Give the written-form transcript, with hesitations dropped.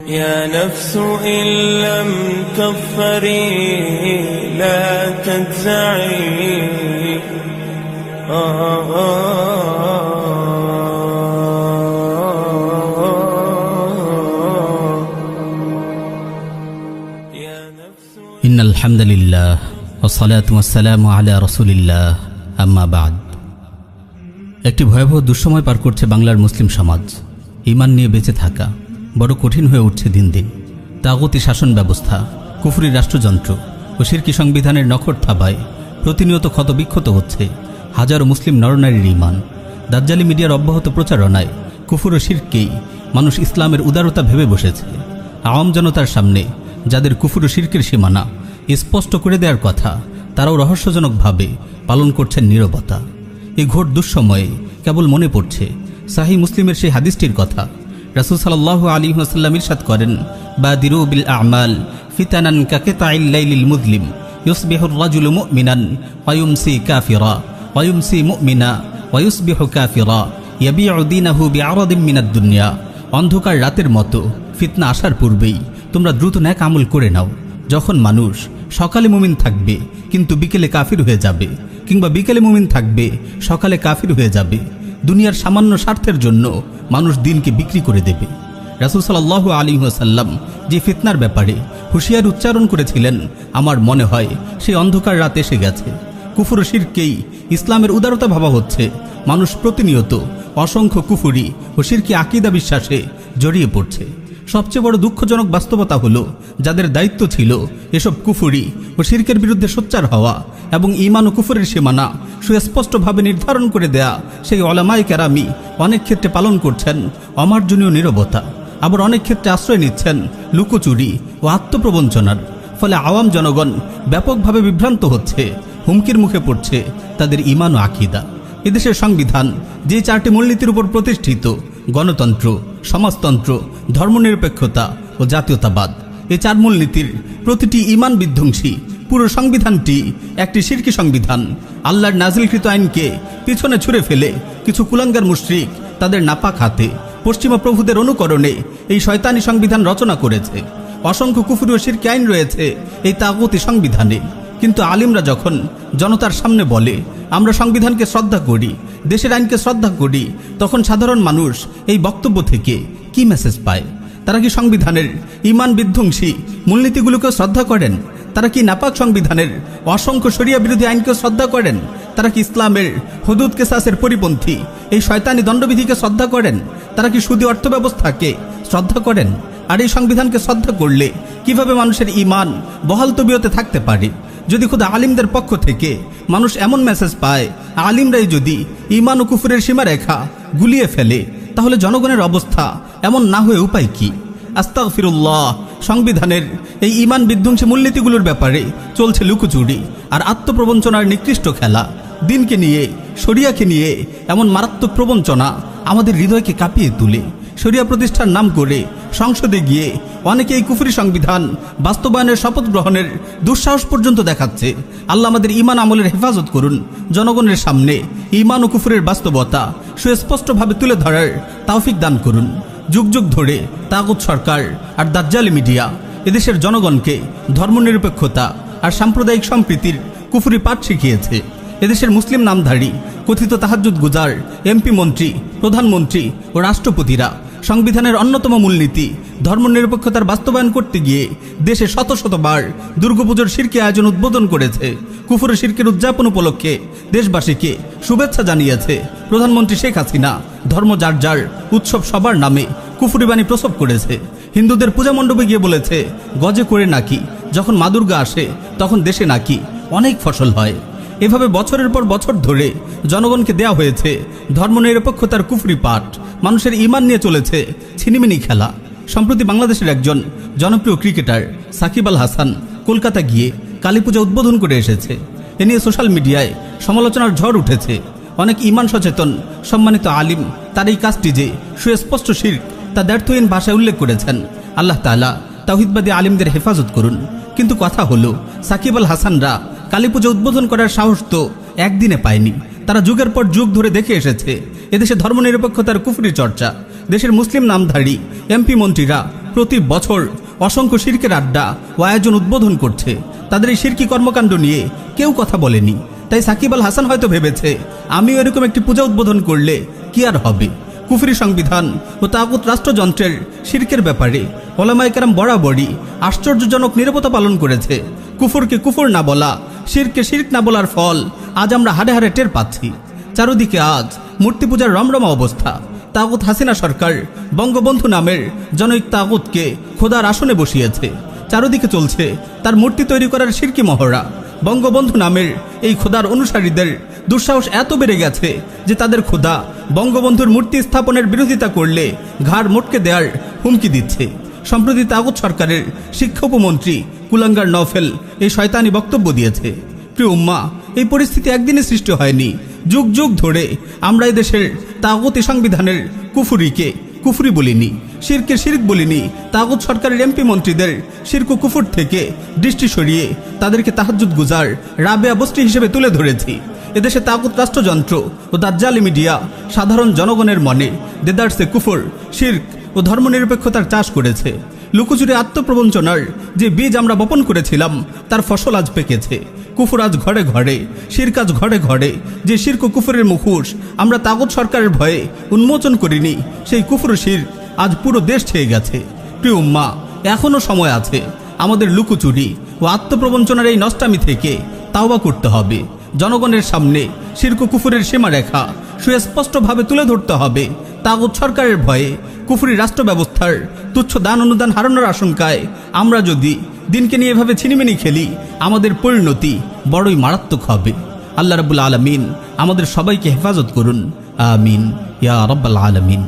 يا نفس إن لم تظفري لا تجزعي إن الحمد لله والصلاة والسلام على رسول الله أما بعد একটি ভয়াবহ দুঃসময় পার করছে বাংলার মুসলিম সমাজ। ঈমান নিয়ে বেঁচে থাকা বড় কঠিন হয়ে উঠছে দিন দিন। তাগুতি শাসন ব্যবস্থা, কুফরি রাষ্ট্রযন্ত্র ও শিরকি সংবিধানের নখর থাবায় প্রতিনিয়ত ক্ষতবিক্ষত হচ্ছে হাজারো মুসলিম নরনারীর ঈমান। দাজ্জালি মিডিয়ার অব্যাহত প্রচারণায় কুফর ও শিরককেই মানুষ ইসলামের উদারতা ভেবে বসেছে। আওয়াম জনতার সামনে যাদের কুফর ও শিরকের সীমানা স্পষ্ট করে দেওয়ার কথা, তারাও রহস্যজনকভাবে পালন করছেন নীরবতা। এই ঘোর দুঃসময়ে কেবল মনে পড়ছে সাহিহ মুসলিমের সেই হাদিসটির কথা। রাসূল সাল্লাল্লাহু আলাইহি ওয়াসাল্লাম ইরশাদ করেন, বাদিরু বিল আমাল ফিতানান কাকিতাইল লাইলিল মুযলিম ইউসবিহুর রাজুলু মুমিনান ওয়া ইউমসি কাফিরা ওয়া ইউমসি মুমিনা ওয়া ইউসবিহু কাফিরা ইয়াবিউ দীনাহু বিআরাদিন মিনাদ দুনিয়া। অন্ধকার রাতের মতো ফিতনা আসার পূর্বেই তোমরা দ্রুত নেক আমল করে নাও। যখন মানুষ সকালে মুমিন থাকবে কিন্তু বিকেলে কাফির হয়ে যাবে, কিংবা বিকেলে মুমিন থাকবে সকালে কাফির হয়ে যাবে, দুনিয়ার সামান্য স্বার্থের জন্য মানুষ দিনকে বিক্রি করে দেবে। রাসূল সাল্লাল্লাহু আলাইহি ওয়াসাল্লাম যে ফিতনার ব্যাপারে হুঁশিয়ার উচ্চারণ করেছিলেন, আমার মনে হয় সেই অন্ধকার রাত এসে গেছে। কুফর ও শিরককেই ইসলামের উদারতা ভাবা হচ্ছে। মানুষ প্রতিনিয়ত অসংখ্য কুফরি ও শিরকি আকীদা বিশ্বাসে জড়িয়ে পড়ছে। সবচেয়ে বড় দুঃখজনক বাস্তবতা হলো, যাদের দায়িত্ব ছিল এসব কুফরি ও শিরকের বিরুদ্ধে সোচ্চার হওয়া এবং ঈমান ও কুফরের সীমানা সুস্পষ্টভাবে নির্ধারণ করে দেয়া সেই উলামায়ে কেরামি অনেক ক্ষেত্রে পালন করছেন অমার্জনীয় নীরবতা। আবার অনেক ক্ষেত্রে আশ্রয় নিচ্ছেন লুকোচুরি ও আত্মপ্রবঞ্চনার। ফলে আওয়াম জনগণ ব্যাপকভাবে বিভ্রান্ত হচ্ছে, হুমকির মুখে পড়ছে তাদের ঈমান ও আকীদা। এদেশের সংবিধান যে চারটি মূলনীতির উপর প্রতিষ্ঠিত, গণতন্ত্র, সমাজতন্ত্র, ধর্মনিরপেক্ষতা ও জাতীয়তাবাদ, এই চার মূলনীতির প্রতিটি ঈমান বিধ্বংসী। পুরো সংবিধানটি একটি শিরকি সংবিধান। আল্লাহর নাজিলকৃত আইনকে পিছনে ছুঁড়ে ফেলে কিছু কুলাঙ্গার মুশরিক তাদের নাপাক হাতে পশ্চিমা প্রভুদের অনুকরণে এই শয়তানি সংবিধান রচনা করেছে। অসংখ্য কুফরি ও শিরকি আইন রয়েছে এই তাগুতি সংবিধানে। কিন্তু আলিমরা যখন জনতার সামনে বলে আমরা সংবিধানকে শ্রদ্ধা করি, দেশের আইনকে শ্রদ্ধা করি, তখন সাধারণ মানুষ এই বক্তব্য থেকে কি মেসেজ পায়? তারা কি সংবিধানের ঈমান বিধ্বংসী মূলনীতিগুলোকে শ্রদ্ধা করেন? তারা কি নাপাক সংবিধানের অসংখ্য শরিয়া বিরোধী আইনকে শ্রদ্ধা করেন? তারা কি ইসলামের হুদুদ কিসাসের পরিপন্থী এই শয়তানি দণ্ডবিধিকে শ্রদ্ধা করেন? তারা কি সুদী অর্থব্যবস্থাকে শ্রদ্ধা করেন? আর এই সংবিধানকে শ্রদ্ধা করলে কিভাবে মানুষের ঈমান বহাল তবিয়তে থাকতে পারে? যদি খোদা আলিমদের পক্ষ থেকে মানুষ এমন মেসেজ পায়, আলিমরাই যদি ঈমান ও কুফরের সীমারেখা গুলিয়ে ফেলে, তাহলে জনগণের অবস্থা এমন না হয়ে উপায় কি? আস্তাগফিরুল্লাহ। সংবিধানের এই ঈমান বিধ্বংসী মূলনীতিগুলোর ব্যাপারে চলছে লুকোচুরি আর আত্মপ্রবঞ্চনার নিকৃষ্ট খেলা। দিনকে নিয়ে, শরিয়াকে নিয়ে এমন মারাত্মক প্রবঞ্চনা আমাদের হৃদয়কে কাঁপিয়ে তুলে। শরিয়া প্রতিষ্ঠার নাম করে সংসদে গিয়ে অনেকে এই কুফরি সংবিধান বাস্তবায়নের শপথ গ্রহণের দুঃসাহস পর্যন্ত দেখাচ্ছে। আল্লাহ আমাদের ঈমান আমলের হেফাজত করুন। জনগণের সামনে ঈমান ও কুফরের বাস্তবতা সুস্পষ্টভাবে তুলে ধরার তৌফিক দান করুন। যুগ যুগ ধরে তাগুত সরকার আর দাজ্জালি মিডিয়া এদেশের জনগণকে ধর্মনিরপেক্ষতা আর সাম্প্রদায়িক সম্প্রীতির কুফরি পাঠ শিখিয়েছে। এদেশের মুসলিম নামধারী কথিত তাহাজ্জুদ গুজার এমপি, মন্ত্রী, প্রধানমন্ত্রী ও রাষ্ট্রপতিরা সংবিধানের অন্যতম মূলনীতি ধর্মনিরপেক্ষতার বাস্তবায়ন করতে গিয়ে দেশে শত শতবার দুর্গাপুজোর শিরকি আয়োজন উদ্বোধন করেছে। কুফর ও শিরকের উদযাপন উপলক্ষে দেশবাসীকে শুভেচ্ছা জানিয়েছে। প্রধানমন্ত্রী শেখ হাসিনা ধর্ম যার যার, উৎসব সবার নামে কুফরি বাণী প্রসব করেছে। হিন্দুদের পূজা মণ্ডপে গিয়ে বলেছে, গজে করে নাকি যখন মা দুর্গা আসে তখন দেশে নাকি অনেক ফসল হয়। এভাবে বছরের পর বছর ধরে জনগণকে দেয়া হয়েছে ধর্মনিরপেক্ষতার কুফরি পাঠ। মানুষের ঈমান নিয়ে চলেছে ছিনিমিনি খেলা। সম্প্রতি বাংলাদেশের একজন জনপ্রিয় ক্রিকেটার সাকিব আল হাসান কলকাতা গিয়ে কালীপূজা উদ্বোধন করে এসেছে। এ নিয়ে সোশ্যাল মিডিয়ায় সমালোচনার ঝড় উঠেছে। অনেক ঈমান সচেতন সম্মানিত আলিম তার এই কাজটি যে সুস্পষ্ট শিরক তা দ্ব্যর্থহীন ভাষায় উল্লেখ করেছেন। আল্লাহ তাআলা তাওহীদবাদী আলিমদের হেফাজত করুন। কিন্তু কথা হলো, সাকিব আল হাসানরা কালীপূজা উদ্বোধন করার সাহস তো একদিনে পায়নি। তারা যুগের পর যুগ ধরে দেখে এসেছে এদেশে ধর্মনিরপেক্ষতার কুফরি চর্চা। দেশের মুসলিম নামধারী এমপি, মন্ত্রীরা প্রতি বছর অসংখ্য শিরকের আড্ডা ও আয়োজন উদ্বোধন করছে। তাদের এই শিরকি কর্মকাণ্ড নিয়ে কেউ কথা বলেনি। তাই সাকিব আল হাসান হয়তো ভেবেছে আমিও এরকম একটি পূজা উদ্বোধন করলে কি আর হবে। কুফরি সংবিধান ও তাগুত রাষ্ট্রযন্ত্রের শিরকের ব্যাপারে ওলামায়ে কেরাম বরাবরই আশ্চর্যজনক নীরবতা পালন করেছে। কুফরকে কুফর না বলা, শিরকে শিরক না বলার ফল আজ আমরা হাড়ে হাড়ে টের পাচ্ছি। চারদিকে আজ মূর্তি পূজার রমরমা অবস্থা। তাগুত হাসিনা সরকার বঙ্গবন্ধু নামের জনৈক তাগুতকে খোদার আসনে বসিয়েছে। চারদিকে চলছে তার মূর্তি তৈরি করার শিরকি মহড়া। বঙ্গবন্ধু নামের এই খোদার অনুসারীদের দুঃসাহস এত বেড়ে গেছে যে তাদের খোদা বঙ্গবন্ধুর মূর্তি স্থাপনের বিরোধিতা করলে ঘাড় মোটকে দেওয়ার হুমকি দিচ্ছে। সম্প্রতি তাগুত সরকারের শিক্ষা উপমন্ত্রী কুলাঙ্গার নওফেল এই শয়তানি বক্তব্য দিয়েছে। প্রিয় উম্মা, এই পরিস্থিতি একদিনে সৃষ্টি হয়নি। যুগ যুগ ধরে আমরা এই দেশের তাগুতি সংবিধানের কুফুরিকে কুফরি বলিনি, শিরকে শিরক বলিনি। তাগুত সরকারের এমপি মন্ত্রীদের শিরক ও কুফর থেকে দৃষ্টি সরিয়ে তাদেরকে তাহাজ্জুদ গুজার রাবেয়া বস্তি হিসেবে তুলে ধরেছি। এদেশে তাগুত রাষ্ট্রযন্ত্র ও দাজ্জালি মিডিয়া সাধারণ জনগণের মনে দেদারসে কুফর, শিরক ও ধর্মনিরপেক্ষতার চাষ করেছে। লুকোচুরি আত্মপ্রবঞ্চনার যে বীজ আমরা বপন করেছিলাম তার ফসল আজ পেকেছে। কুফর আজ ঘরে ঘরে, শিরক আজ ঘরে ঘরে। যে শিরক ও কুফরের মুখোশ আমরা তাগুত সরকারের ভয়ে উন্মোচন করিনি, সেই কুফর ও শিরক আজ পুরো দেশ ছেয়ে গেছে। প্রিয় উম্মা, এখনও সময় আছে। আমাদের লুকোচুরি ও আত্মপ্রবঞ্চনার এই নষ্টামি থেকে তাওবা করতে হবে। জনগণের সামনে শিরক ও কুফরের সীমারেখা সুস্পষ্টভাবে তুলে ধরতে হবে। তাগুত সরকারের ভয়ে কুফরি রাষ্ট্র ব্যবস্থার তুচ্ছ দান অনুদান হারানোর আশঙ্কায় আমরা যদি দিনকে নিয়ে এভাবে ছিনিমিনি খেলি, আমাদের পরিণতি বড়ই মারাত্মক হবে। আল্লাহ রাব্বুল আলামিন আমাদের সবাইকে হেফাজত করুন। আমিন ইয়া রাব্বাল আলামিন।